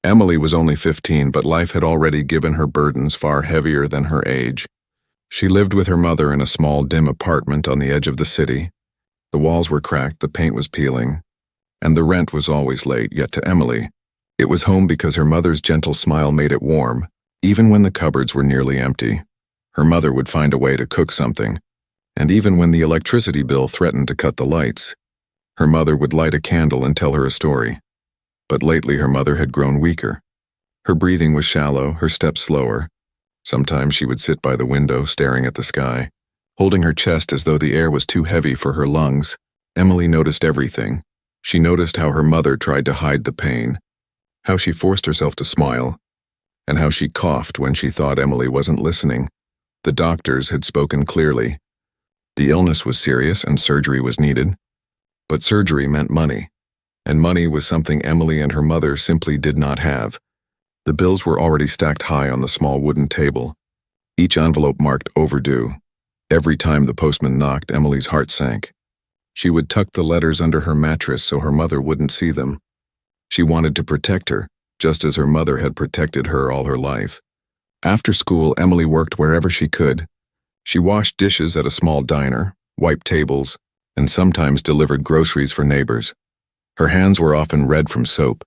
Emily was only 15, but life had already given her burdens far heavier than her age. She lived with her mother in a small, dim apartment on the edge of the city. The walls were cracked, the paint was peeling, and the rent was always late, yet to Emily, it was home because her mother's gentle smile made it warm, even when the cupboards were nearly empty. Her mother would find a way to cook something, and even when the electricity bill threatened to cut the lights, her mother would light a candle and tell her a story. But lately her mother had grown weaker. Her breathing was shallow, her steps slower. Sometimes she would sit by the window staring at the sky, holding her chest as though the air was too heavy for her lungs. Emily noticed everything. She noticed how her mother tried to hide the pain, how she forced herself to smile, and how she coughed when she thought Emily wasn't listening. The doctors had spoken clearly. The illness was serious and surgery was needed. But surgery meant money, and money was something Emily and her mother simply did not have. The bills were already stacked high on the small wooden table, each envelope marked overdue. Every time the postman knocked, Emily's heart sank. She would tuck the letters under her mattress so her mother wouldn't see them. She wanted to protect her, just as her mother had protected her all her life. After school, Emily worked wherever she could. She washed dishes at a small diner, wiped tables, and sometimes delivered groceries for neighbors. Her hands were often red from soap,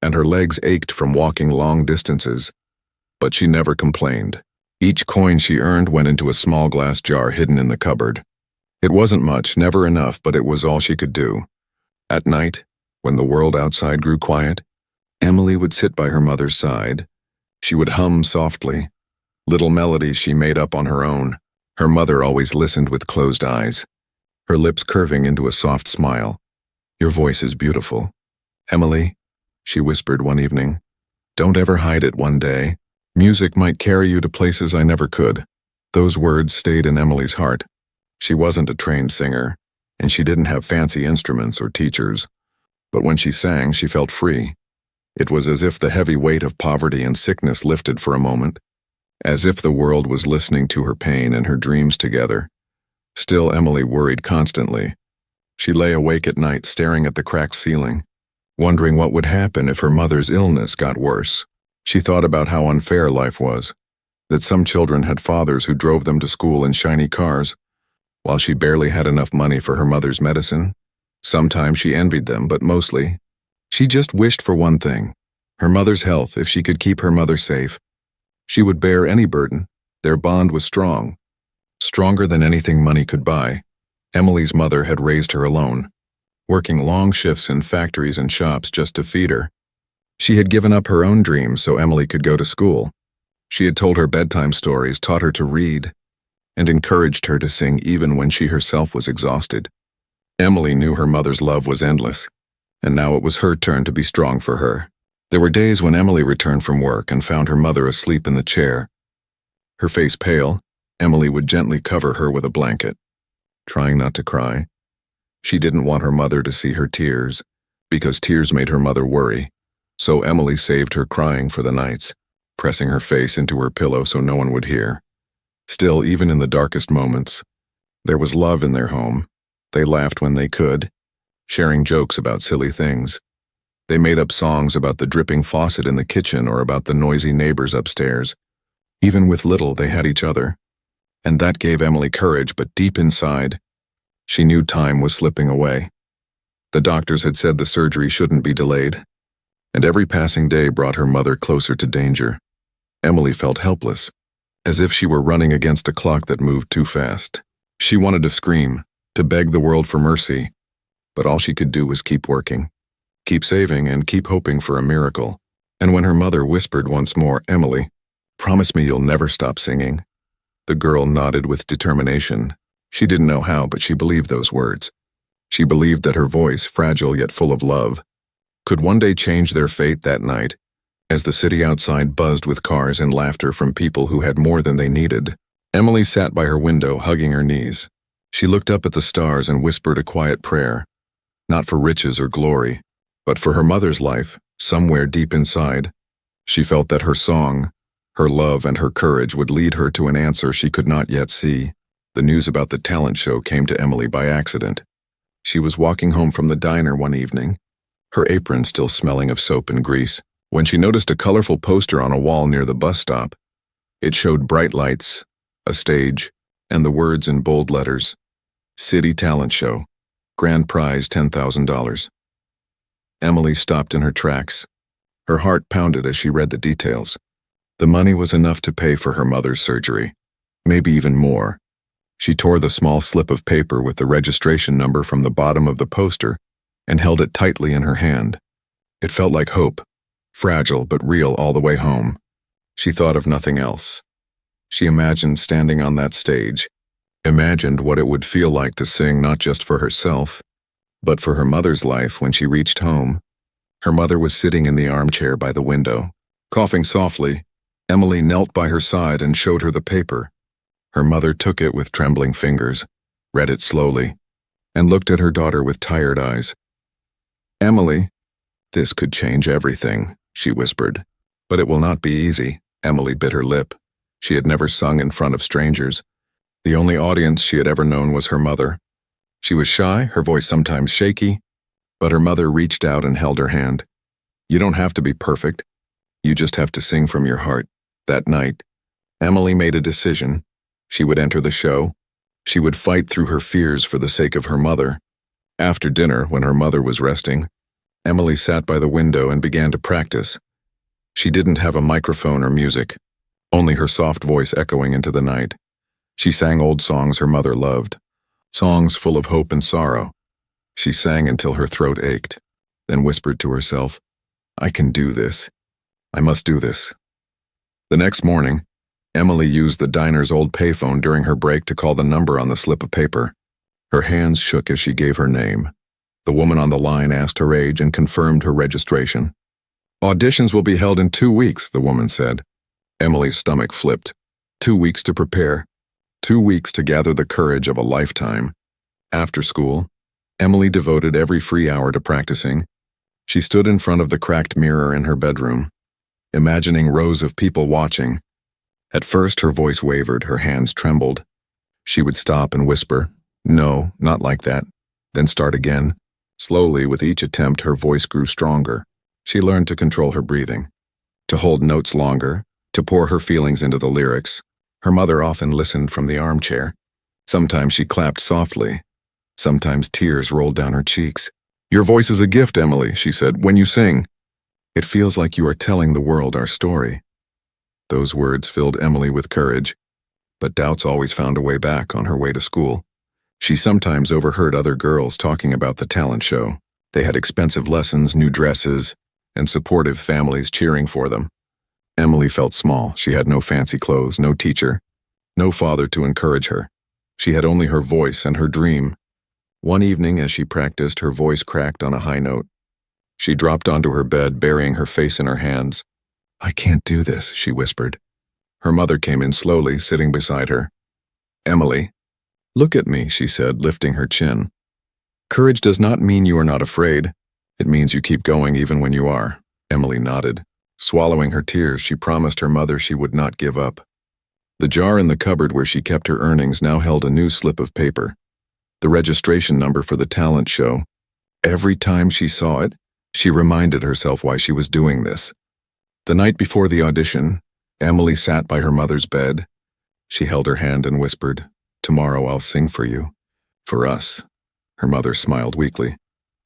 and her legs ached from walking long distances. But she never complained. Each coin she earned went into a small glass jar hidden in the cupboard. It wasn't much, never enough, but it was all she could do. At night, when the world outside grew quiet, Emily would sit by her mother's side. She would hum softly, little melodies she made up on her own. Her mother always listened with closed eyes, her lips curving into a soft smile. "Your voice is beautiful, Emily," she whispered one evening. "Don't ever hide it one day. Music might carry you to places I never could." Those words stayed in Emily's heart. She wasn't a trained singer, and she didn't have fancy instruments or teachers. But when she sang, she felt free. It was as if the heavy weight of poverty and sickness lifted for a moment, as if the world was listening to her pain and her dreams together. Still, Emily worried constantly. She lay awake at night staring at the cracked ceiling, wondering what would happen if her mother's illness got worse. She thought about how unfair life was, that some children had fathers who drove them to school in shiny cars, while she barely had enough money for her mother's medicine. Sometimes she envied them, but mostly, she just wished for one thing: her mother's health. If she could keep her mother safe, she would bear any burden. Their bond was strong, stronger than anything money could buy. Emily's mother had raised her alone, working long shifts in factories and shops just to feed her. She had given up her own dreams so Emily could go to school. She had told her bedtime stories, taught her to read, and encouraged her to sing even when she herself was exhausted. Emily knew her mother's love was endless, and now it was her turn to be strong for her. There were days when Emily returned from work and found her mother asleep in the chair. Her face pale, Emily would gently cover her with a blanket, trying not to cry. She didn't want her mother to see her tears, because tears made her mother worry. So Emily saved her crying for the nights, pressing her face into her pillow so no one would hear. Still, even in the darkest moments, there was love in their home. They laughed when they could, sharing jokes about silly things. They made up songs about the dripping faucet in the kitchen or about the noisy neighbors upstairs. Even with little, they had each other. And that gave Emily courage, but deep inside, she knew time was slipping away. The doctors had said the surgery shouldn't be delayed, and every passing day brought her mother closer to danger. Emily felt helpless, as if she were running against a clock that moved too fast. She wanted to scream, to beg the world for mercy, but all she could do was keep working, keep saving, and keep hoping for a miracle. And when her mother whispered once more, "Emily, promise me you'll never stop singing," the girl nodded with determination. She didn't know how, but she believed those words. She believed that her voice, fragile yet full of love, could one day change their fate. That night, as the city outside buzzed with cars and laughter from people who had more than they needed, Emily sat by her window, hugging her knees. She looked up at the stars and whispered a quiet prayer, not for riches or glory, but for her mother's life. Somewhere deep inside, she felt that her song, her love, and her courage would lead her to an answer she could not yet see. The news about the talent show came to Emily by accident. She was walking home from the diner one evening, her apron still smelling of soap and grease. when she noticed a colorful poster on a wall near the bus stop. It showed bright lights, a stage, and the words in bold letters, City Talent Show, Grand Prize $10,000. Emily stopped in her tracks. Her heart pounded as she read the details. The money was enough to pay for her mother's surgery, maybe even more. She tore the small slip of paper with the registration number from the bottom of the poster and held it tightly in her hand. It felt like hope, fragile but real all the way home. She thought of nothing else. She imagined standing on that stage, imagined what it would feel like to sing not just for herself, but for her mother's life when she reached home. Her mother was sitting in the armchair by the window. Coughing softly, Emily knelt by her side and showed her the paper. Her mother took it with trembling fingers, read it slowly, and looked at her daughter with tired eyes. "Emily, this could change everything," she whispered. "But it will not be easy." Emily bit her lip. She had never sung in front of strangers. The only audience she had ever known was her mother. She was shy, her voice sometimes shaky, but her mother reached out and held her hand. "You don't have to be perfect. You just have to sing from your heart." That night, Emily made a decision. She would enter the show. She would fight through her fears for the sake of her mother. After dinner, when her mother was resting, Emily sat by the window and began to practice. She didn't have a microphone or music, only her soft voice echoing into the night. She sang old songs her mother loved, songs full of hope and sorrow. She sang until her throat ached, then whispered to herself, "I can do this. I must do this." The next morning, Emily used the diner's old payphone during her break to call the number on the slip of paper. Her hands shook as she gave her name. The woman on the line asked her age and confirmed her registration. "Auditions will be held in 2 weeks," the woman said. Emily's stomach flipped. 2 weeks to prepare. 2 weeks to gather the courage of a lifetime. After school, Emily devoted every free hour to practicing. She stood in front of the cracked mirror in her bedroom, imagining rows of people watching. At first, her voice wavered, her hands trembled. She would stop and whisper, "No, not like that," then start again. Slowly, with each attempt, her voice grew stronger. She learned to control her breathing, to hold notes longer, to pour her feelings into the lyrics. Her mother often listened from the armchair. Sometimes she clapped softly. Sometimes tears rolled down her cheeks. "Your voice is a gift, Emily," she said. "When you sing, it feels like you are telling the world our story." Those words filled Emily with courage, but doubts always found a way back on her way to school. She sometimes overheard other girls talking about the talent show. They had expensive lessons, new dresses, and supportive families cheering for them. Emily felt small. She had no fancy clothes, no teacher, no father to encourage her. She had only her voice and her dream. One evening, as she practiced, her voice cracked on a high note. She dropped onto her bed, burying her face in her hands. "I can't do this," she whispered. Her mother came in slowly, sitting beside her. "Emily, look at me," she said, lifting her chin. "Courage does not mean you are not afraid. It means you keep going even when you are." Emily nodded. Swallowing her tears, she promised her mother she would not give up. The jar in the cupboard where she kept her earnings now held a new slip of paper, the registration number for the talent show. Every time she saw it, she reminded herself why she was doing this. The night before the audition, Emily sat by her mother's bed. She held her hand and whispered, "Tomorrow I'll sing for you. For us." Her mother smiled weakly.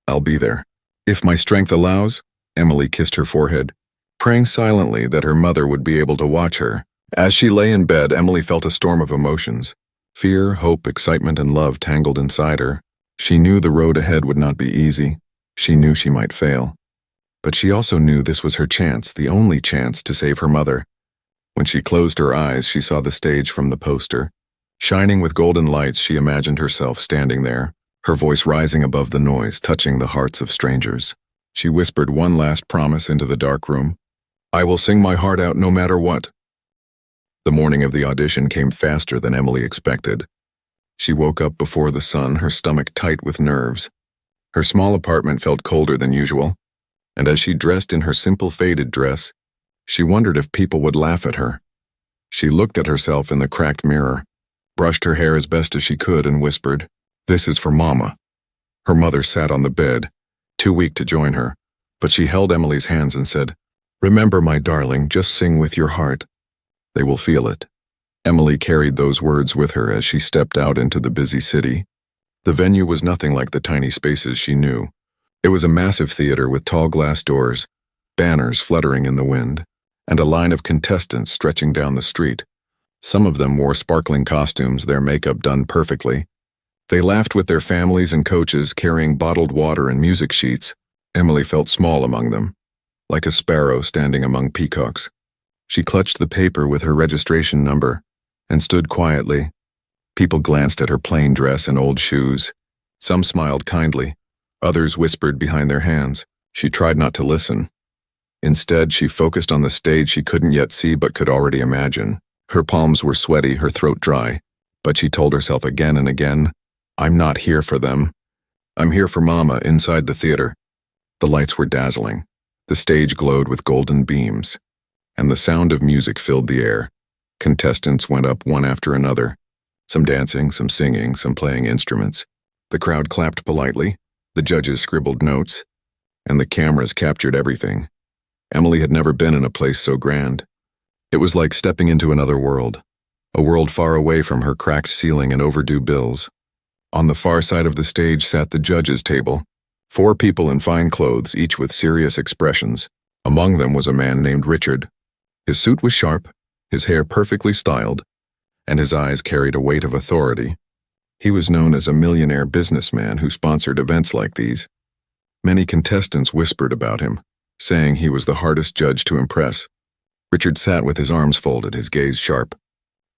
"I'll be there. If my strength allows." Emily kissed her forehead, praying silently that her mother would be able to watch her. As she lay in bed, Emily felt a storm of emotions. Fear, hope, excitement, and love tangled inside her. She knew the road ahead would not be easy. She knew she might fail. But she also knew this was her chance, the only chance to save her mother. When she closed her eyes, she saw the stage from the poster. Shining with golden lights, she imagined herself standing there, her voice rising above the noise, touching the hearts of strangers. She whispered one last promise into the dark room. "I will sing my heart out no matter what." The morning of the audition came faster than Emily expected. She woke up before the sun, her stomach tight with nerves. Her small apartment felt colder than usual, and as she dressed in her simple faded dress, she wondered if people would laugh at her. She looked at herself in the cracked mirror, brushed her hair as best as she could, and whispered, "This is for Mama." Her mother sat on the bed, too weak to join her, but she held Emily's hands and said, Remember, my darling, just sing with your heart. They will feel it. Emily carried those words with her as she stepped out into the busy city. The venue was nothing like the tiny spaces she knew. It was a massive theater with tall glass doors, banners fluttering in the wind, and a line of contestants stretching down the street. Some of them wore sparkling costumes, their makeup done perfectly. They laughed with their families and coaches, carrying bottled water and music sheets. Emily felt small among them, like a sparrow standing among peacocks. She clutched the paper with her registration number and stood quietly. People glanced at her plain dress and old shoes. Some smiled kindly. Others whispered behind their hands. She tried not to listen. Instead, she focused on the stage she couldn't yet see but could already imagine. Her palms were sweaty, her throat dry. But she told herself again and again, I'm not here for them. I'm here for Mama inside the theater. The lights were dazzling. The stage glowed with golden beams, and the sound of music filled the air. Contestants went up one after another, some dancing, some singing, some playing instruments. The crowd clapped politely, the judges scribbled notes, and the cameras captured everything. Emily had never been in a place so grand. It was like stepping into another world, a world far away from her cracked ceiling and overdue bills. On the far side of the stage sat the judges' table, 4 people in fine clothes, each with serious expressions. Among them was a man named Richard. His suit was sharp, his hair perfectly styled, and his eyes carried a weight of authority. He was known as a millionaire businessman who sponsored events like these. Many contestants whispered about him, saying he was the hardest judge to impress. Richard sat with his arms folded, his gaze sharp.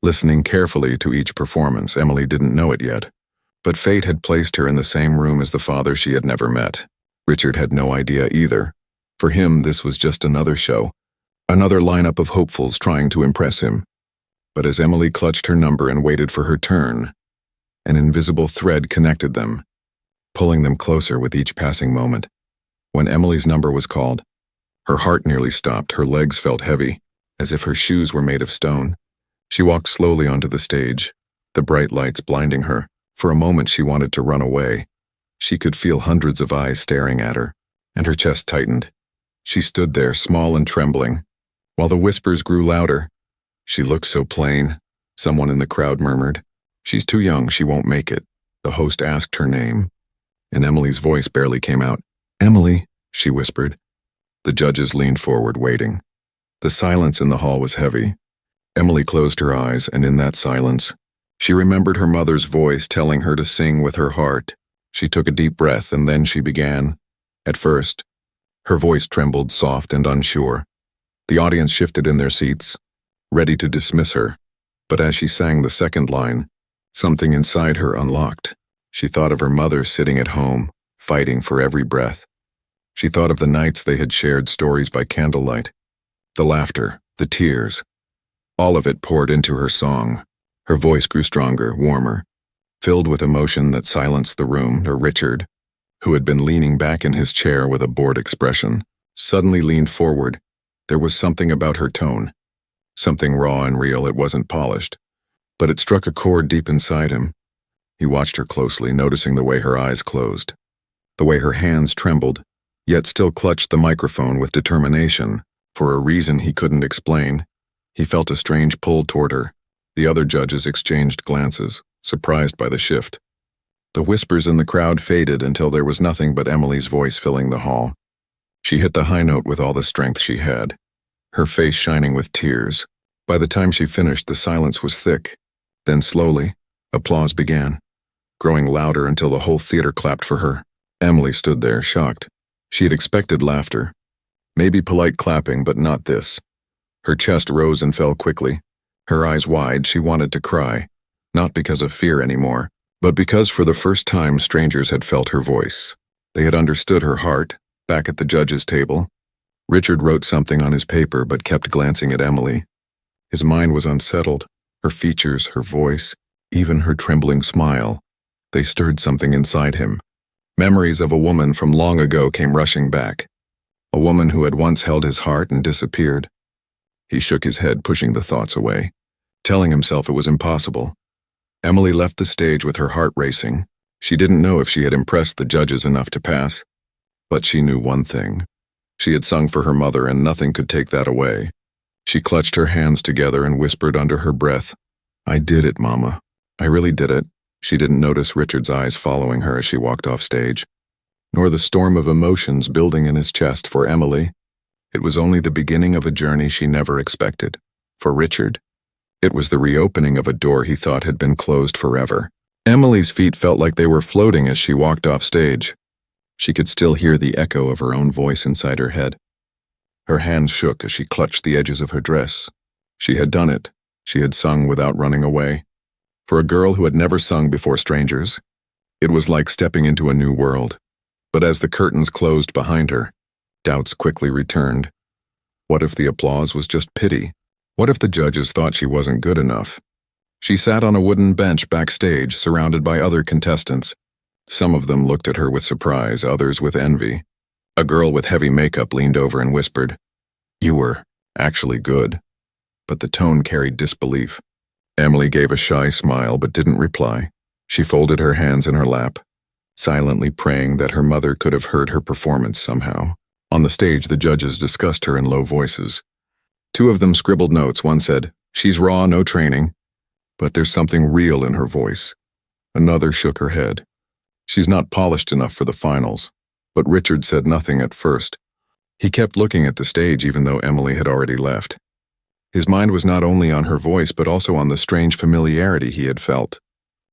Listening carefully to each performance, Emily didn't know it yet, but fate had placed her in the same room as the father she had never met. Richard had no idea either. For him, this was just another show, another lineup of hopefuls trying to impress him. But as Emily clutched her number and waited for her turn, an invisible thread connected them, pulling them closer with each passing moment. When Emily's number was called, her heart nearly stopped, her legs felt heavy, as if her shoes were made of stone. She walked slowly onto the stage, the bright lights blinding her. For a moment she wanted to run away. She could feel hundreds of eyes staring at her, and her chest tightened. She stood there, small and trembling, while the whispers grew louder. She looks so plain, someone in the crowd murmured. She's too young, she won't make it. The host asked her name, and Emily's voice barely came out. Emily, she whispered. The judges leaned forward, waiting. The silence in the hall was heavy. Emily closed her eyes, and in that silence, she remembered her mother's voice telling her to sing with her heart. She took a deep breath, and then she began. At first, her voice trembled, soft and unsure. The audience shifted in their seats, ready to dismiss her. But as she sang the second line, something inside her unlocked. She thought of her mother sitting at home, fighting for every breath. She thought of the nights they had shared stories by candlelight. The laughter, the tears, all of it poured into her song. Her voice grew stronger, warmer, filled with emotion that silenced the room. Richard, who had been leaning back in his chair with a bored expression, suddenly leaned forward. There was something about her tone, something raw and real. It wasn't polished, but it struck a chord deep inside him. He watched her closely, noticing the way her eyes closed, the way her hands trembled, yet still clutched the microphone with determination. For a reason he couldn't explain, he felt a strange pull toward her. The other judges exchanged glances, surprised by the shift. The whispers in the crowd faded until there was nothing but Emily's voice filling the hall. She hit the high note with all the strength she had, her face shining with tears. By the time she finished, the silence was thick. Then slowly, applause began, growing louder until the whole theater clapped for her. Emily stood there, shocked. She had expected laughter, maybe polite clapping, but not this. Her chest rose and fell quickly. Her eyes wide, she wanted to cry, not because of fear anymore, but because for the first time strangers had felt her voice. They had understood her heart. Back at the judges' table, Richard wrote something on his paper but kept glancing at Emily. His mind was unsettled. Her features, her voice, even her trembling smile, they stirred something inside him. Memories of a woman from long ago came rushing back, a woman who had once held his heart and disappeared. He shook his head, pushing the thoughts away, telling himself it was impossible. Emily left the stage with her heart racing. She didn't know if she had impressed the judges enough to pass, but she knew one thing. She had sung for her mother, and nothing could take that away. She clutched her hands together and whispered under her breath, "I did it, Mama. I really did it." She didn't notice Richard's eyes following her as she walked off stage, nor the storm of emotions building in his chest for Emily. It was only the beginning of a journey she never expected. For Richard, it was the reopening of a door he thought had been closed forever. Emily's feet felt like they were floating as she walked off stage. She could still hear the echo of her own voice inside her head. Her hands shook as she clutched the edges of her dress. She had done it. She had sung without running away. For a girl who had never sung before strangers, it was like stepping into a new world. But as the curtains closed behind her, doubts quickly returned. What if the applause was just pity? What if the judges thought she wasn't good enough? She sat on a wooden bench backstage, surrounded by other contestants. Some of them looked at her with surprise, others with envy. A girl with heavy makeup leaned over and whispered, "You were actually good." But the tone carried disbelief. Emily gave a shy smile but didn't reply. She folded her hands in her lap, silently praying that her mother could have heard her performance somehow. On the stage, the judges discussed her in low voices. Two of them scribbled notes. One said, "She's raw, no training, but there's something real in her voice." Another shook her head. "She's not polished enough for the finals." But Richard said nothing at first. He kept looking at the stage even though Emily had already left. His mind was not only on her voice but also on the strange familiarity he had felt.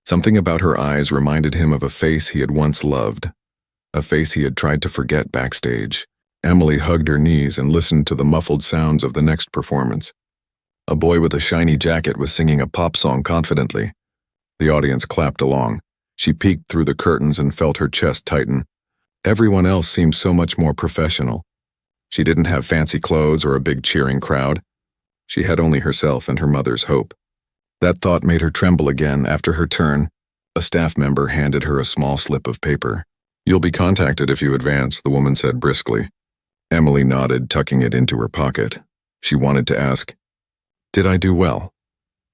Something about her eyes reminded him of a face he had once loved, a face he had tried to forget backstage. Emily hugged her knees and listened to the muffled sounds of the next performance. A boy with a shiny jacket was singing a pop song confidently. The audience clapped along. She peeked through the curtains and felt her chest tighten. Everyone else seemed so much more professional. She didn't have fancy clothes or a big cheering crowd. She had only herself and her mother's hope. That thought made her tremble again. After her turn, a staff member handed her a small slip of paper. "You'll be contacted if you advance," the woman said briskly. Emily nodded, tucking it into her pocket. She wanted to ask, "Did I do well?"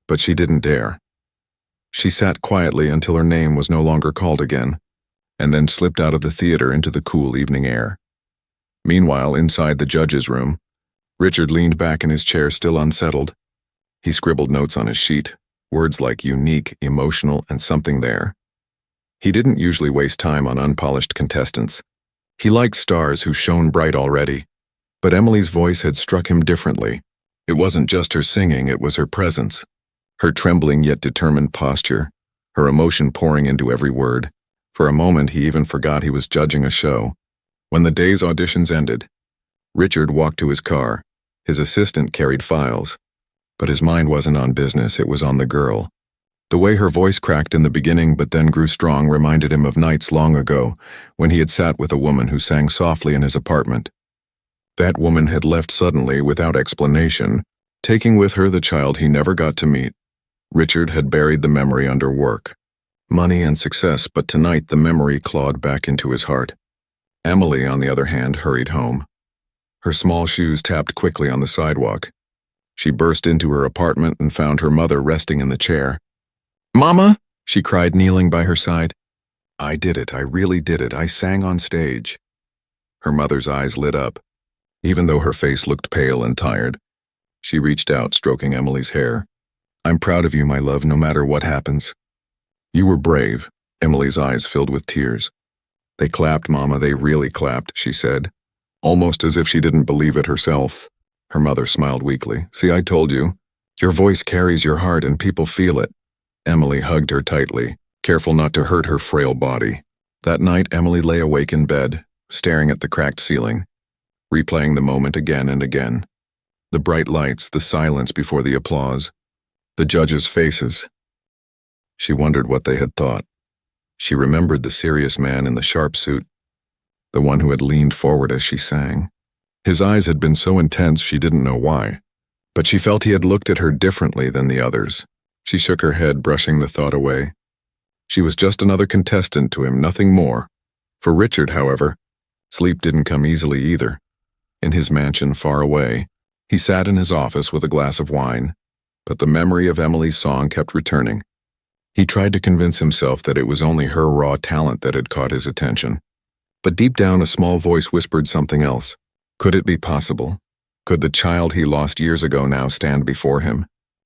But she didn't dare. She sat quietly until her name was no longer called again, and then slipped out of the theater into the cool evening air. Meanwhile, inside the judge's room, Richard leaned back in his chair, still unsettled. He scribbled notes on his sheet, words like unique, emotional, and something there. He didn't usually waste time on unpolished contestants. He liked stars who shone bright already. But Emily's voice had struck him differently. It wasn't just her singing, it was her presence. Her trembling yet determined posture, her emotion pouring into every word. For a moment, he even forgot he was judging a show. When the day's auditions ended, Richard walked to his car. His assistant carried files. But his mind wasn't on business, it was on the girl. The way her voice cracked in the beginning but then grew strong reminded him of nights long ago when he had sat with a woman who sang softly in his apartment. That woman had left suddenly without explanation, taking with her the child he never got to meet. Richard had buried the memory under work, money, and success, but tonight the memory clawed back into his heart. Emily, on the other hand, hurried home. Her small shoes tapped quickly on the sidewalk. She burst into her apartment and found her mother resting in the chair. "Mama!" she cried, kneeling by her side. "I did it, I really did it, I sang on stage." Her mother's eyes lit up, even though her face looked pale and tired. She reached out, stroking Emily's hair. "I'm proud of you, my love, no matter what happens." "You were brave." Emily's eyes filled with tears. "They clapped, Mama, they really clapped," she said, almost as if she didn't believe it herself. Her mother smiled weakly. "See, I told you. Your voice carries your heart and people feel it." Emily hugged her tightly, careful not to hurt her frail body. That night, Emily lay awake in bed, staring at the cracked ceiling, replaying the moment again and again. The bright lights, the silence before the applause, the judges' faces. She wondered what they had thought. She remembered the serious man in the sharp suit, the one who had leaned forward as she sang. His eyes had been so intense she didn't know why, but she felt he had looked at her differently than the others. She shook her head, brushing the thought away. She was just another contestant to him, nothing more. For Richard, however, sleep didn't come easily either. In his mansion far away, he sat in his office with a glass of wine, but the memory of Emily's song kept returning. He tried to convince himself that it was only her raw talent that had caught his attention. But deep down, a small voice whispered something else. Could it be possible? Could the child he lost years ago now stand before him?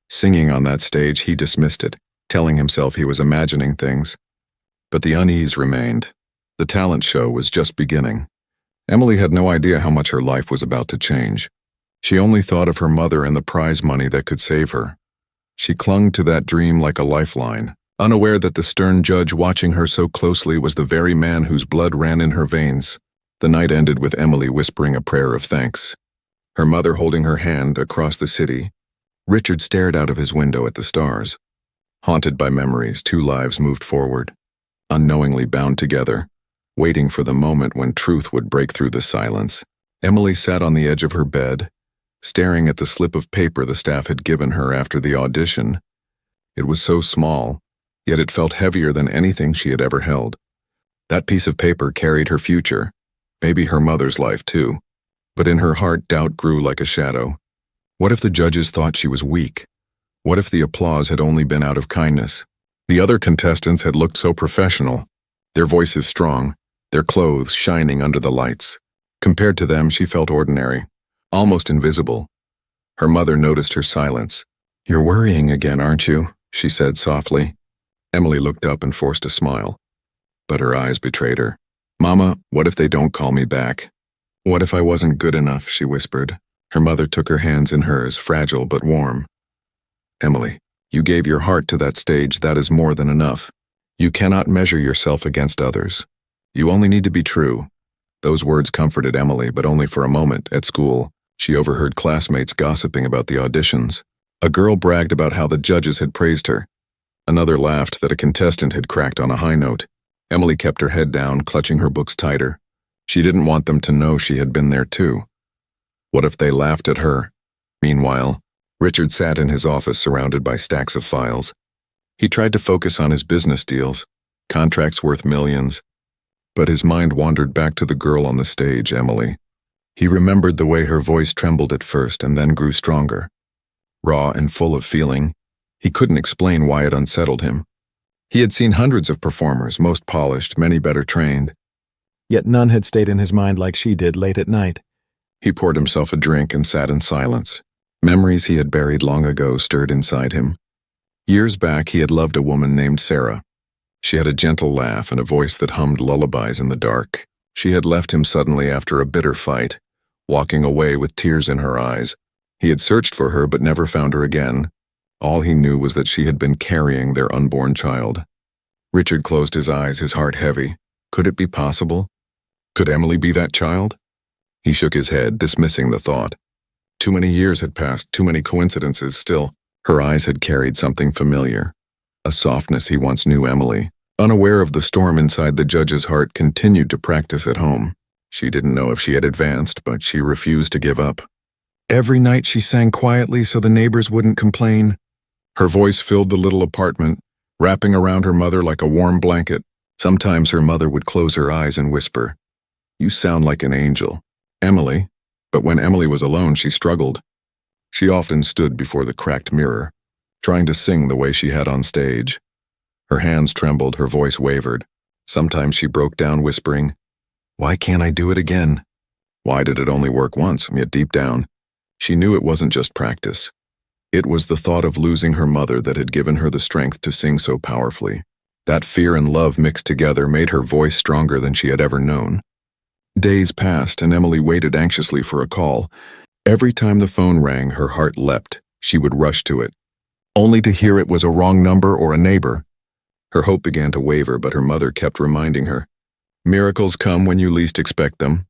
Singing on that stage, he dismissed it, telling himself he was imagining things. But the unease remained. The talent show was just beginning. Emily had no idea how much her life was about to change. She only thought of her mother and the prize money that could save her. She clung to that dream like a lifeline, unaware that the stern judge watching her so closely was the very man whose blood ran in her veins. The night ended with Emily whispering a prayer of thanks, her mother holding her hand across the city. Richard stared out of his window at the stars. Haunted by memories, two lives moved forward, unknowingly bound together, waiting for the moment when truth would break through the silence. Emily sat on the edge of her bed, staring at the slip of paper the staff had given her after the audition. It was so small, yet it felt heavier than anything she had ever held. That piece of paper carried her future, maybe her mother's life too. But in her heart, doubt grew like a shadow. What if the judges thought she was weak? What if the applause had only been out of kindness? The other contestants had looked so professional, their voices strong, their clothes shining under the lights. Compared to them, she felt ordinary, almost invisible. Her mother noticed her silence. "You're worrying again, aren't you?" she said softly. Emily looked up and forced a smile. But her eyes betrayed her. "Mama, what if they don't call me back? What if I wasn't good enough?" she whispered. Her mother took her hands in hers, fragile but warm. "Emily, you gave your heart to that stage. That is more than enough. You cannot measure yourself against others. You only need to be true." Those words comforted Emily, but only for a moment. At school, she overheard classmates gossiping about the auditions. A girl bragged about how the judges had praised her. Another laughed that a contestant had cracked on a high note. Emily kept her head down, clutching her books tighter. She didn't want them to know she had been there too. What if they laughed at her? Meanwhile, Richard sat in his office surrounded by stacks of files. He tried to focus on his business deals, contracts worth millions. But his mind wandered back to the girl on the stage, Emily. He remembered the way her voice trembled at first and then grew stronger. Raw and full of feeling, he couldn't explain why it unsettled him. He had seen hundreds of performers, most polished, many better trained. Yet none had stayed in his mind like she did late at night. He poured himself a drink and sat in silence. Memories he had buried long ago stirred inside him. Years back, he had loved a woman named Sarah. She had a gentle laugh and a voice that hummed lullabies in the dark. She had left him suddenly after a bitter fight, walking away with tears in her eyes. He had searched for her but never found her again. All he knew was that she had been carrying their unborn child. Richard closed his eyes, his heart heavy. Could it be possible? Could Emily be that child? He shook his head, dismissing the thought. Too many years had passed, too many coincidences. Still, her eyes had carried something familiar. A softness he once knew Emily. Unaware of the storm inside the judge's heart, continued to practice at home. She didn't know if she had advanced, but she refused to give up. Every night she sang quietly so the neighbors wouldn't complain. Her voice filled the little apartment, wrapping around her mother like a warm blanket. Sometimes her mother would close her eyes and whisper, "You sound like an angel, Emily." But when Emily was alone, she struggled. She often stood before the cracked mirror, trying to sing the way she had on stage. Her hands trembled, her voice wavered. Sometimes she broke down whispering, "Why can't I do it again?" Why did it only work once? Yet deep down, she knew it wasn't just practice. It was the thought of losing her mother that had given her the strength to sing so powerfully. That fear and love mixed together made her voice stronger than she had ever known. Days passed and Emily waited anxiously for a call. Every time the phone rang, her heart leapt. She would rush to it, only to hear it was a wrong number or a neighbor. Her hope began to waver, but her mother kept reminding her, "Miracles come when you least expect them."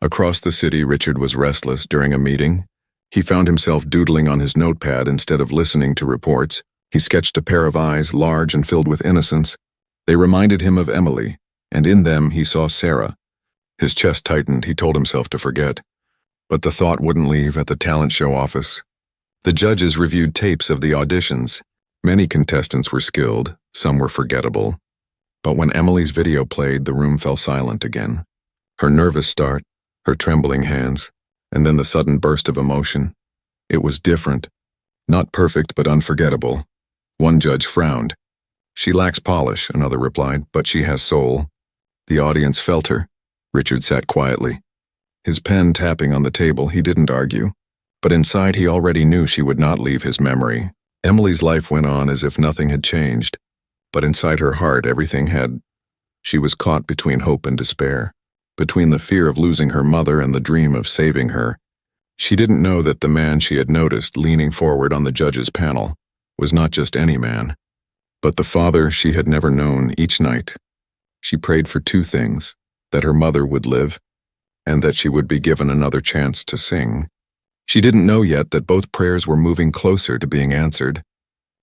Across the city, Richard was restless. During a meeting, he found himself doodling on his notepad instead of listening to reports. He sketched a pair of eyes, large and filled with innocence. They reminded him of Emily, and in them he saw Sarah. His chest tightened. He told himself to forget. But the thought wouldn't leave. At the talent show office, the judges reviewed tapes of the auditions. Many contestants were skilled, some were forgettable. But when Emily's video played, the room fell silent again. Her nervous start, her trembling hands, and then the sudden burst of emotion. It was different. Not perfect, but unforgettable. One judge frowned. "She lacks polish," another replied, "but she has soul." The audience felt her. Richard sat quietly. His pen tapping on the table, he didn't argue. But inside he already knew she would not leave his memory. Emily's life went on as if nothing had changed. But inside her heart everything had. She was caught between hope and despair. Between the fear of losing her mother and the dream of saving her. She didn't know that the man she had noticed leaning forward on the judge's panel was not just any man, but the father she had never known. Each night, she prayed for two things: that her mother would live, and that she would be given another chance to sing. She didn't know yet that both prayers were moving closer to being answered,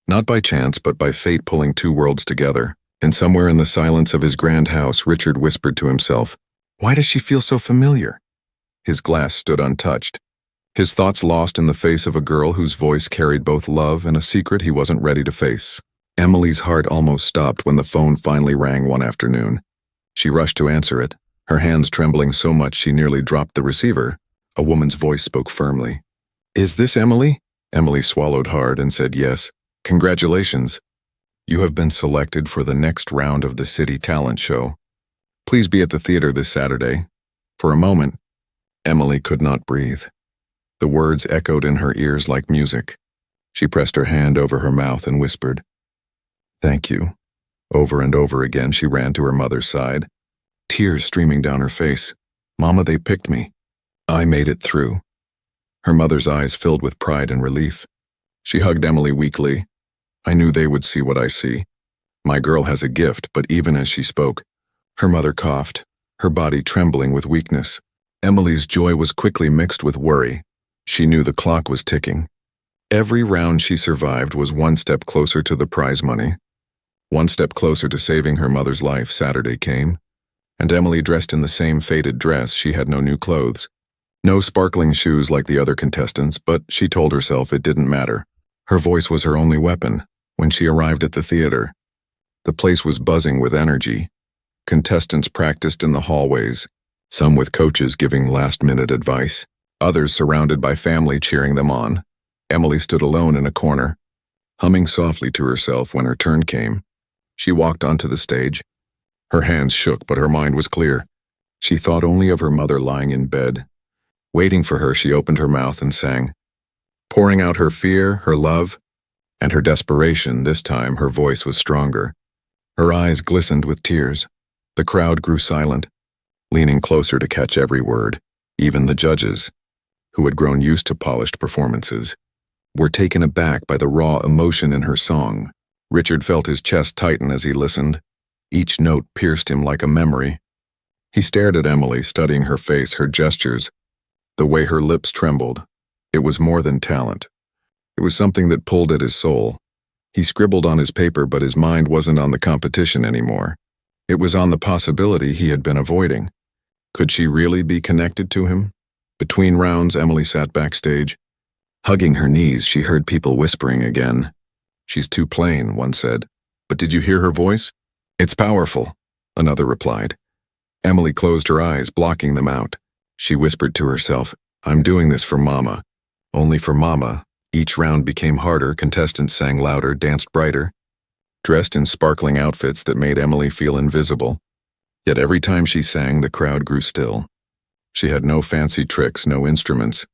not by chance but by fate pulling two worlds together. And somewhere in the silence of his grand house, Richard whispered to himself, "Why does she feel so familiar?" His glass stood untouched, his thoughts lost in the face of a girl whose voice carried both love and a secret he wasn't ready to face. Emily's heart almost stopped when the phone finally rang one afternoon. She rushed to answer it, her hands trembling so much she nearly dropped the receiver. A woman's voice spoke firmly. "Is this Emily?" Emily swallowed hard and said yes. "Congratulations. You have been selected for the next round of the City Talent Show. Please be at the theater this Saturday." For a moment, Emily could not breathe. The words echoed in her ears like music. She pressed her hand over her mouth and whispered, "Thank you." Over and over again she ran to her mother's side, tears streaming down her face. "Mama, they picked me. I made it through." Her mother's eyes filled with pride and relief. She hugged Emily weakly. "I knew they would see what I see. My girl has a gift." But even as she spoke, her mother coughed, her body trembling with weakness. Emily's joy was quickly mixed with worry. She knew the clock was ticking. Every round she survived was one step closer to the prize money, one step closer to saving her mother's life. Saturday came, and Emily dressed in the same faded dress. She had no new clothes, no sparkling shoes like the other contestants, but she told herself it didn't matter. Her voice was her only weapon. When she arrived at the theater, the place was buzzing with energy. Contestants practiced in the hallways, some with coaches giving last-minute advice, others surrounded by family cheering them on. Emily stood alone in a corner, humming softly to herself. When her turn came, she walked onto the stage. Her hands shook, but her mind was clear. She thought only of her mother lying in bed. Waiting for her, she opened her mouth and sang, pouring out her fear, her love, and her desperation. This time her voice was stronger. Her eyes glistened with tears. The crowd grew silent, leaning closer to catch every word. Even the judges, who had grown used to polished performances, were taken aback by the raw emotion in her song. Richard felt his chest tighten as he listened. Each note pierced him like a memory. He stared at Emily, studying her face, her gestures, the way her lips trembled. It was more than talent. It was something that pulled at his soul. He scribbled on his paper, but his mind wasn't on the competition anymore. It was on the possibility he had been avoiding. Could she really be connected to him? Between rounds, Emily sat backstage. Hugging her knees, she heard people whispering again. "She's too plain," one said. "But did you hear her voice?" "It's powerful," another replied. Emily closed her eyes, blocking them out. She whispered to herself, "I'm doing this for Mama. Only for Mama." Each round became harder. Contestants sang louder, danced brighter, dressed in sparkling outfits that made Emily feel invisible. Yet every time she sang, the crowd grew still. She had no fancy tricks, no instruments,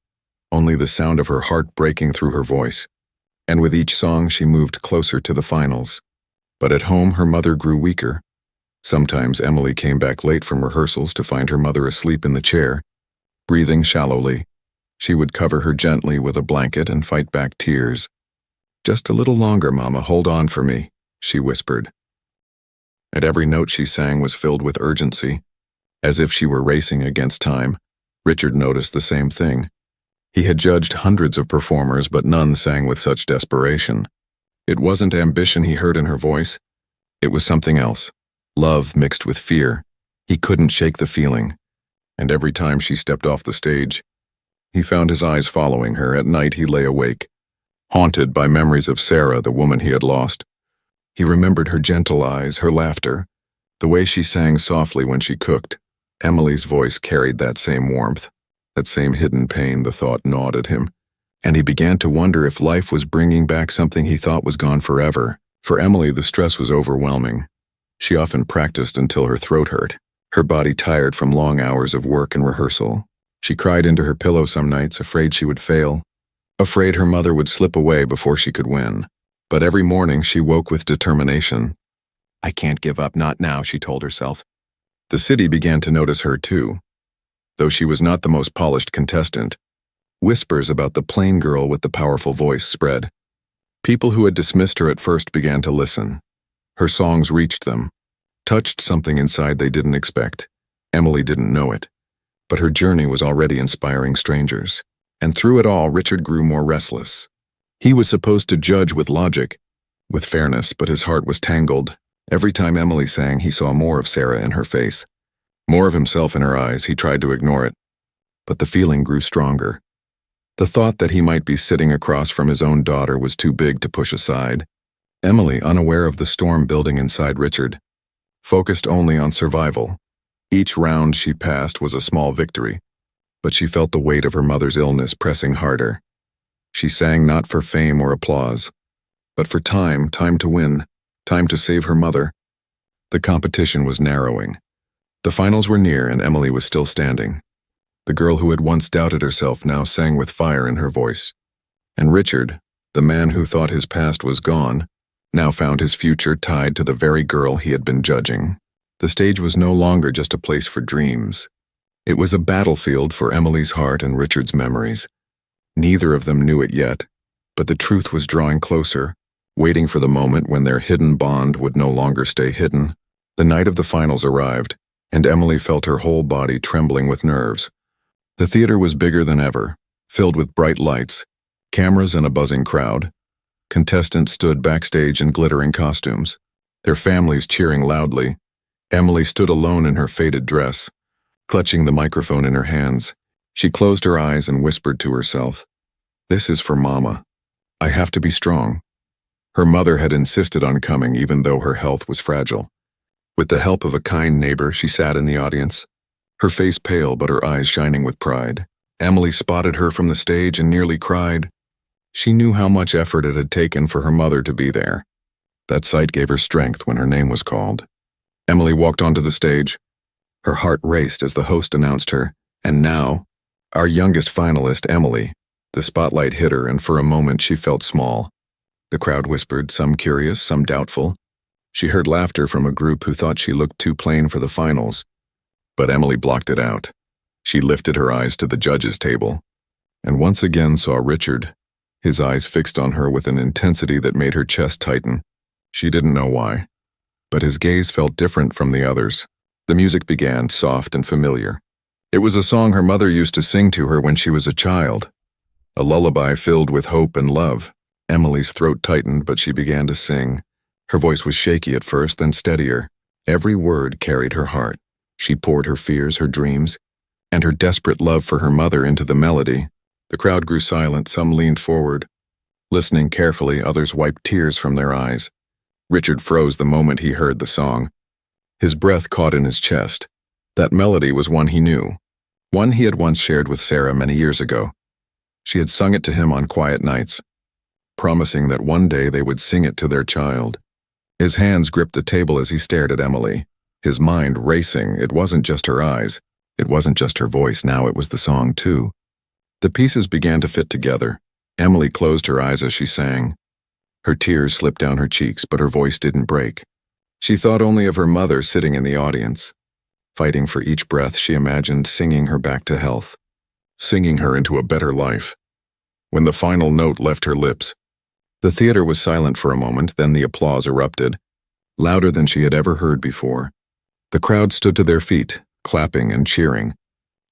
only the sound of her heart breaking through her voice. And with each song, she moved closer to the finals. But at home, her mother grew weaker. Sometimes Emily came back late from rehearsals to find her mother asleep in the chair, breathing shallowly. She would cover her gently with a blanket and fight back tears. "Just a little longer, Mama, hold on for me," she whispered. And every note she sang was filled with urgency, as if she were racing against time. Richard noticed the same thing. He had judged hundreds of performers, but none sang with such desperation. It wasn't ambition he heard in her voice. It was something else. Love mixed with fear. He couldn't shake the feeling. And every time she stepped off the stage, he found his eyes following her. At night he lay awake, haunted by memories of Sarah, the woman he had lost. He remembered her gentle eyes, her laughter, the way she sang softly when she cooked. Emily's voice carried that same warmth, that same hidden pain. The thought gnawed at him, and he began to wonder if life was bringing back something he thought was gone forever. For Emily, the stress was overwhelming. She often practiced until her throat hurt, her body tired from long hours of work and rehearsal. She cried into her pillow some nights, afraid she would fail, afraid her mother would slip away before she could win. But every morning she woke with determination. "I can't give up, not now," she told herself. The city began to notice her too. Though she was not the most polished contestant, whispers about the plain girl with the powerful voice spread. People who had dismissed her at first began to listen. Her songs reached them, touched something inside they didn't expect. Emily didn't know it, but her journey was already inspiring strangers. And through it all, Richard grew more restless. He was supposed to judge with logic, with fairness, but his heart was tangled. Every time Emily sang, he saw more of Sarah in her face, more of himself in her eyes. He tried to ignore it, but the feeling grew stronger. The thought that he might be sitting across from his own daughter was too big to push aside. Emily, unaware of the storm building inside Richard, focused only on survival. Each round she passed was a small victory, but she felt the weight of her mother's illness pressing harder. She sang not for fame or applause, but for time to win, time to save her mother. The competition was narrowing. The finals were near and Emily was still standing. The girl who had once doubted herself now sang with fire in her voice. And Richard, the man who thought his past was gone, now found his future tied to the very girl he had been judging. The stage was no longer just a place for dreams. It was a battlefield for Emily's heart and Richard's memories. Neither of them knew it yet, but the truth was drawing closer, waiting for the moment when their hidden bond would no longer stay hidden. The night of the finals arrived, and Emily felt her whole body trembling with nerves. The theater was bigger than ever, filled with bright lights, cameras and a buzzing crowd. Contestants stood backstage in glittering costumes, their families cheering loudly. Emily stood alone in her faded dress, clutching the microphone in her hands. She closed her eyes and whispered to herself, "This is for Mama. I have to be strong." Her mother had insisted on coming even though her health was fragile. With the help of a kind neighbor, she sat in the audience, her face pale but her eyes shining with pride. Emily spotted her from the stage and nearly cried. She knew how much effort it had taken for her mother to be there. That sight gave her strength when her name was called. Emily walked onto the stage. Her heart raced as the host announced her, and now, our youngest finalist, Emily. The spotlight hit her, and for a moment she felt small. The crowd whispered, some curious, some doubtful. She heard laughter from a group who thought she looked too plain for the finals. But Emily blocked it out. She lifted her eyes to the judges' table, and once again saw Richard, his eyes fixed on her with an intensity that made her chest tighten. She didn't know why, but his gaze felt different from the others. The music began, soft and familiar. It was a song her mother used to sing to her when she was a child, a lullaby filled with hope and love. Emily's throat tightened, but she began to sing. Her voice was shaky at first, then steadier. Every word carried her heart. She poured her fears, her dreams, and her desperate love for her mother into the melody. The crowd grew silent, some leaned forward. Listening carefully, others wiped tears from their eyes. Richard froze the moment he heard the song. His breath caught in his chest. That melody was one he knew, one he had once shared with Sarah many years ago. She had sung it to him on quiet nights, promising that one day they would sing it to their child. His hands gripped the table as he stared at Emily, his mind racing. It wasn't just her eyes, it wasn't just her voice, now it was the song too. The pieces began to fit together. Emily closed her eyes as she sang. Her tears slipped down her cheeks, but her voice didn't break. She thought only of her mother sitting in the audience. Fighting for each breath, she imagined singing her back to health, singing her into a better life. When the final note left her lips, the theater was silent for a moment, then the applause erupted, louder than she had ever heard before. The crowd stood to their feet, clapping and cheering.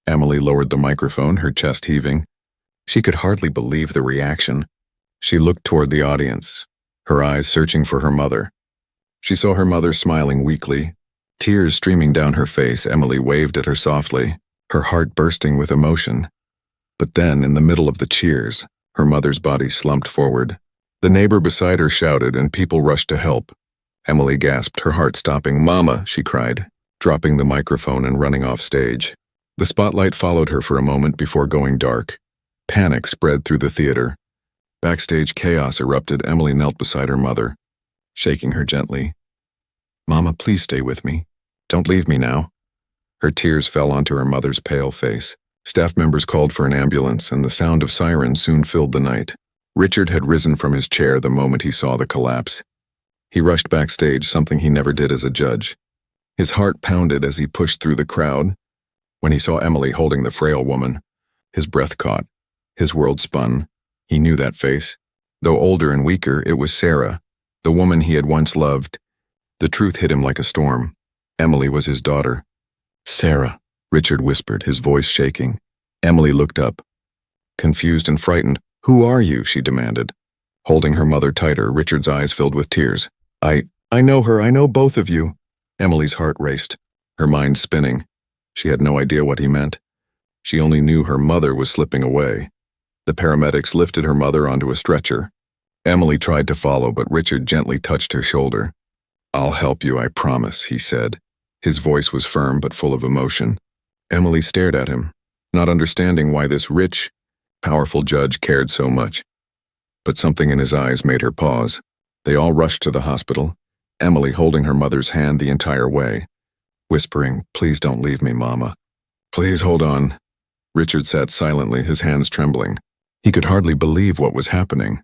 Emily lowered the microphone, her chest heaving. She could hardly believe the reaction. She looked toward the audience, her eyes searching for her mother. She saw her mother smiling weakly, tears streaming down her face. Emily waved at her softly, her heart bursting with emotion. But then, in the middle of the cheers, her mother's body slumped forward. The neighbor beside her shouted, and people rushed to help. Emily gasped, her heart stopping. "Mama," she cried, dropping the microphone and running off stage. The spotlight followed her for a moment before going dark. Panic spread through the theater. Backstage chaos erupted. Emily knelt beside her mother, shaking her gently. "Mama, please stay with me. Don't leave me now." Her tears fell onto her mother's pale face. Staff members called for an ambulance, and the sound of sirens soon filled the night. Richard had risen from his chair the moment he saw the collapse. He rushed backstage, something he never did as a judge. His heart pounded as he pushed through the crowd. When he saw Emily holding the frail woman, his breath caught. His world spun. He knew that face. Though older and weaker, it was Sarah, the woman he had once loved. The truth hit him like a storm. Emily was his daughter. "Sarah," Richard whispered, his voice shaking. Emily looked up. Confused and frightened. "Who are you?" she demanded. Holding her mother tighter, Richard's eyes filled with tears. I know her. I know both of you." Emily's heart raced, her mind spinning. She had no idea what he meant. She only knew her mother was slipping away. The paramedics lifted her mother onto a stretcher. Emily tried to follow, but Richard gently touched her shoulder. "I'll help you, I promise," he said. His voice was firm but full of emotion. Emily stared at him, not understanding why this rich, powerful judge cared so much. But something in his eyes made her pause. They all rushed to the hospital, Emily holding her mother's hand the entire way, whispering, "Please don't leave me, Mama. Please hold on." Richard sat silently, his hands trembling. He could hardly believe what was happening.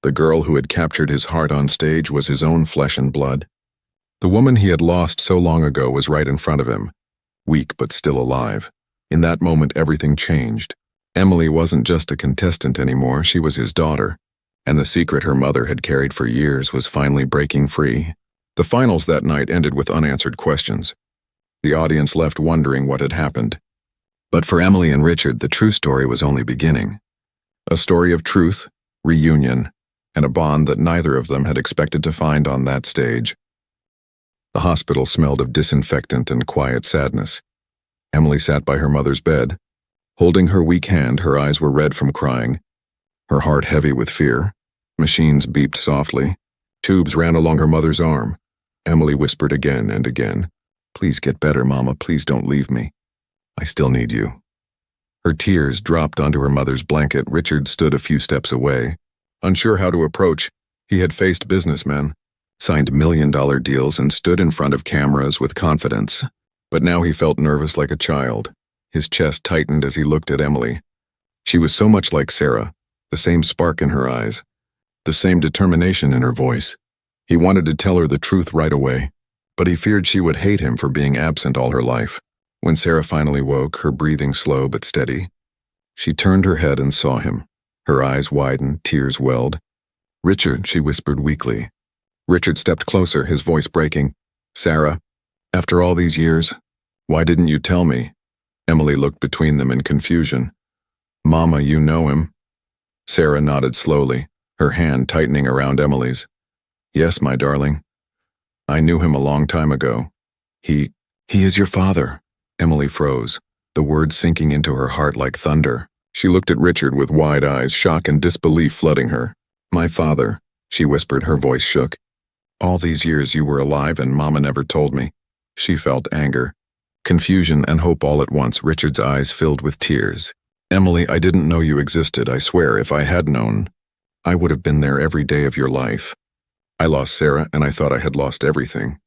The girl who had captured his heart on stage was his own flesh and blood. The woman he had lost so long ago was right in front of him, weak but still alive. In that moment, everything changed. Emily wasn't just a contestant anymore, she was his daughter, and the secret her mother had carried for years was finally breaking free. The finals that night ended with unanswered questions. The audience left wondering what had happened. But for Emily and Richard, the true story was only beginning. A story of truth, reunion, and a bond that neither of them had expected to find on that stage. The hospital smelled of disinfectant and quiet sadness. Emily sat by her mother's bed. Holding her weak hand, her eyes were red from crying, her heart heavy with fear. Machines beeped softly. Tubes ran along her mother's arm. Emily whispered again and again, "Please get better, Mama. Please don't leave me. I still need you." Her tears dropped onto her mother's blanket. Richard stood a few steps away, unsure how to approach. He had faced businessmen, signed million-dollar deals, and stood in front of cameras with confidence. But now he felt nervous like a child. His chest tightened as he looked at Emily. She was so much like Sarah, the same spark in her eyes, the same determination in her voice. He wanted to tell her the truth right away, but he feared she would hate him for being absent all her life. When Sarah finally woke, her breathing slow but steady, she turned her head and saw him. Her eyes widened, tears welled. "Richard," she whispered weakly. Richard stepped closer, his voice breaking. "Sarah, after all these years, why didn't you tell me?" Emily looked between them in confusion. "Mama, you know him." Sarah nodded slowly, her hand tightening around Emily's. "Yes, my darling. I knew him a long time ago. He is your father." Emily froze, the words sinking into her heart like thunder. She looked at Richard with wide eyes, shock and disbelief flooding her. "My father," she whispered, her voice shook. "All these years you were alive and Mama never told me." She felt anger, confusion, and hope all at once. Richard's eyes filled with tears. "Emily, I didn't know you existed. I swear, if I had known, I would have been there every day of your life. I lost Sarah and I thought I had lost everything.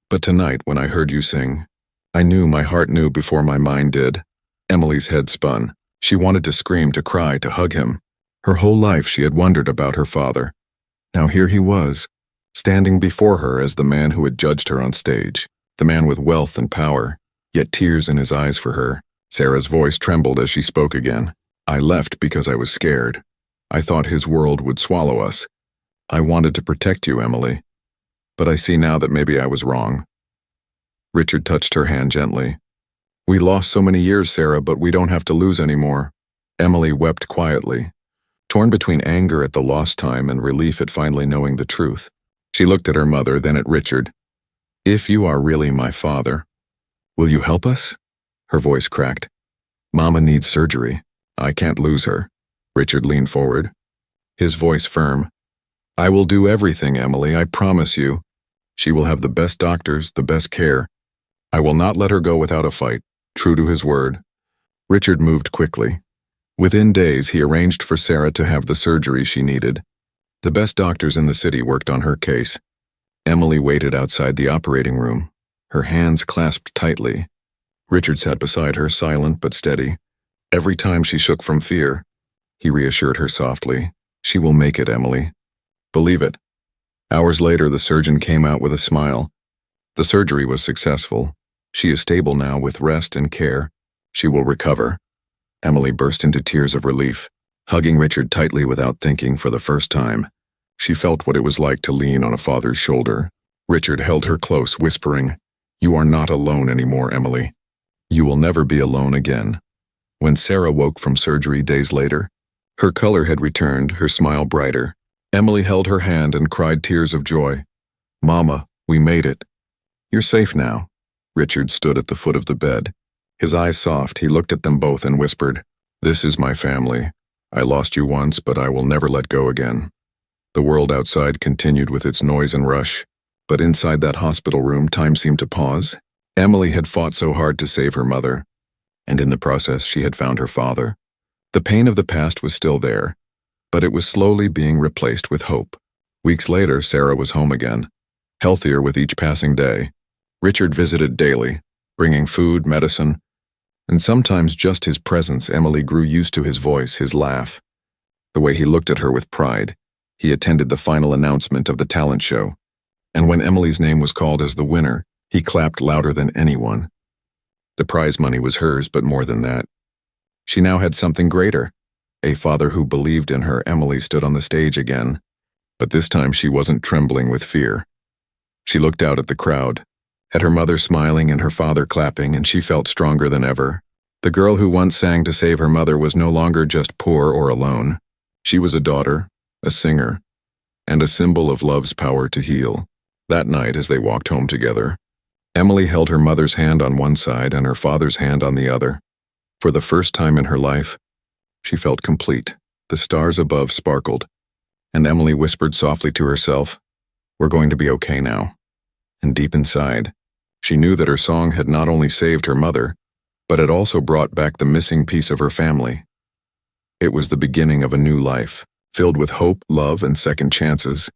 But tonight, when I heard you sing, I knew, my heart knew before my mind did." Emily's head spun. She wanted to scream, to cry, to hug him. Her whole life she had wondered about her father. Now here he was, standing before her as the man who had judged her on stage, the man with wealth and power, yet tears in his eyes for her. Sarah's voice trembled as she spoke again. "I left because I was scared. I thought his world would swallow us. I wanted to protect you, Emily. But I see now that maybe I was wrong." Richard touched her hand gently. "We lost so many years, Sarah, but we don't have to lose anymore." Emily wept quietly, torn between anger at the lost time and relief at finally knowing the truth. She looked at her mother, then at Richard. "If you are really my father, will you help us?" Her voice cracked. "Mama needs surgery. I can't lose her." Richard leaned forward, his voice firm. "I will do everything, Emily, I promise you. She will have the best doctors, the best care. I will not let her go without a fight." True to his word, Richard moved quickly. Within days, he arranged for Sarah to have the surgery she needed. The best doctors in the city worked on her case. Emily waited outside the operating room, her hands clasped tightly. Richard sat beside her, silent but steady, Every time she shook from fear, he reassured her softly, "She will make it, Emily. Believe it." Hours later, the surgeon came out with a smile. The surgery was successful. She is stable now with rest and care. She will recover. Emily burst into tears of relief, hugging Richard tightly without thinking for the first time. She felt what it was like to lean on a father's shoulder. Richard held her close, whispering, "You are not alone anymore, Emily. You will never be alone again." When Sarah woke from surgery days later, her color had returned, her smile brighter. Emily held her hand and cried tears of joy. "Mama, we made it." "You're safe now." Richard stood at the foot of the bed. His eyes soft, he looked at them both and whispered, "This is my family. I lost you once, but I will never let go again." The world outside continued with its noise and rush, but inside that hospital room, time seemed to pause. Emily had fought so hard to save her mother, and in the process she had found her father. The pain of the past was still there, but it was slowly being replaced with hope. Weeks later, Sarah was home again, healthier with each passing day. Richard visited daily, bringing food, medicine, and sometimes just his presence. Emily grew used to his voice, his laugh, the way he looked at her with pride. He attended the final announcement of the talent show, and when Emily's name was called as the winner, he clapped louder than anyone. The prize money was hers, but more than that. She now had something greater, a father who believed in her. Emily stood on the stage again, but this time she wasn't trembling with fear. She looked out at the crowd, at her mother smiling and her father clapping, and she felt stronger than ever. The girl who once sang to save her mother was no longer just poor or alone. She was a daughter, a singer, and a symbol of love's power to heal. That night, as they walked home together, Emily held her mother's hand on one side and her father's hand on the other. For the first time in her life, she felt complete. The stars above sparkled, and Emily whispered softly to herself, "We're going to be okay now." And deep inside, she knew that her song had not only saved her mother, but had also brought back the missing piece of her family. It was the beginning of a new life, filled with hope, love, and second chances.